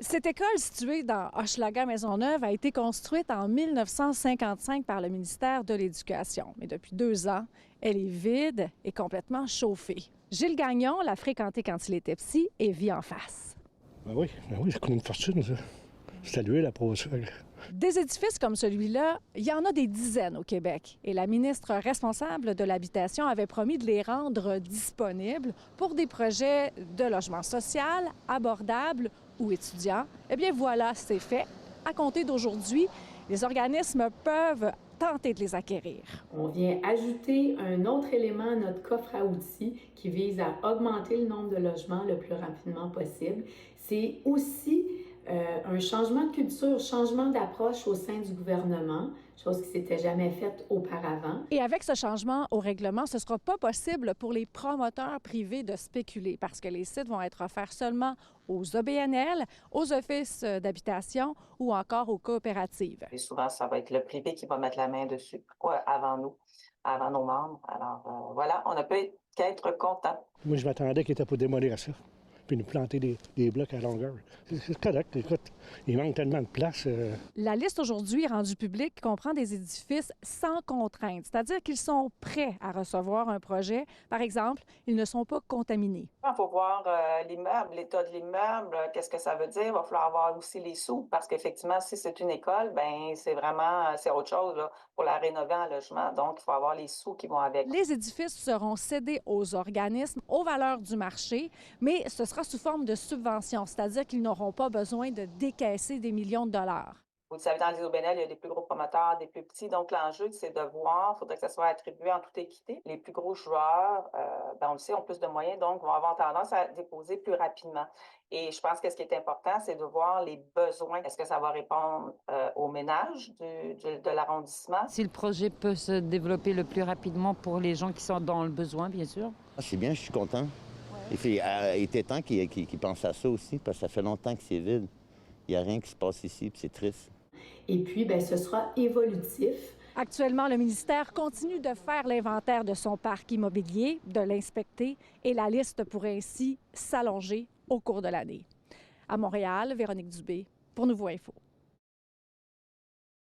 Cette école située dans Hochelaga-Maisonneuve a été construite en 1955 par le ministère de l'Éducation. Mais depuis 2 ans, elle est vide et complètement chauffée. Gilles Gagnon l'a fréquenté quand il était petit et vit en face. Ben oui, ça coûte une fortune, ça. C'était l'huile à Provence. Des édifices comme celui-là, il y en a des dizaines au Québec. Et la ministre responsable de l'Habitation avait promis de les rendre disponibles pour des projets de logement social, abordables ou étudiants. Eh bien voilà, c'est fait. À compter d'aujourd'hui, les organismes peuvent tenter de les acquérir. On vient ajouter un autre élément à notre coffre à outils qui vise à augmenter le nombre de logements le plus rapidement possible. C'est aussi un changement de culture, changement d'approche au sein du gouvernement, chose qui s'était jamais faite auparavant. Et avec ce changement au règlement, ce ne sera pas possible pour les promoteurs privés de spéculer parce que les sites vont être offerts seulement aux OBNL, aux offices d'habitation ou encore aux coopératives. Et souvent, ça va être le privé qui va mettre la main dessus avant nous, avant nos membres. Alors voilà, on ne peut qu'être content. Moi, je m'attendais qu'ils étaient pour démolir ça, puis nous planter des blocs à longueur. C'est correct, écoute, il manque tellement de place. La liste aujourd'hui rendue publique comprend des édifices sans contrainte, c'est-à-dire qu'ils sont prêts à recevoir un projet. Par exemple, ils ne sont pas contaminés. Il faut voir l'immeuble, l'état de l'immeuble, qu'est-ce que ça veut dire. Il va falloir avoir aussi les sous, parce qu'effectivement, si c'est une école, ben c'est autre chose là, pour la rénover en logement. Donc, il faut avoir les sous qui vont avec. Les édifices seront cédés aux organismes aux valeurs du marché, mais ce sera sous forme de subvention, c'est-à-dire qu'ils n'auront pas besoin de décaisser des millions de dollars. Vous savez, dans les OBNL, il y a des plus gros promoteurs, des plus petits. Donc, l'enjeu, c'est de voir, il faudrait que ça soit attribué en toute équité. Les plus gros joueurs, on le sait, ont plus de moyens, donc vont avoir tendance à déposer plus rapidement. Et je pense que ce qui est important, c'est de voir les besoins. Est-ce que ça va répondre aux ménages de l'arrondissement? Si le projet peut se développer le plus rapidement pour les gens qui sont dans le besoin, bien sûr. C'est bien, je suis content. Il était temps qu'ils pensent à ça aussi, parce que ça fait longtemps que c'est vide. Il n'y a rien qui se passe ici, puis c'est triste. Et puis, ce sera évolutif. Actuellement, le ministère continue de faire l'inventaire de son parc immobilier, de l'inspecter, et la liste pourrait ainsi s'allonger au cours de l'année. À Montréal, Véronique Dubé, pour Nouveau Info.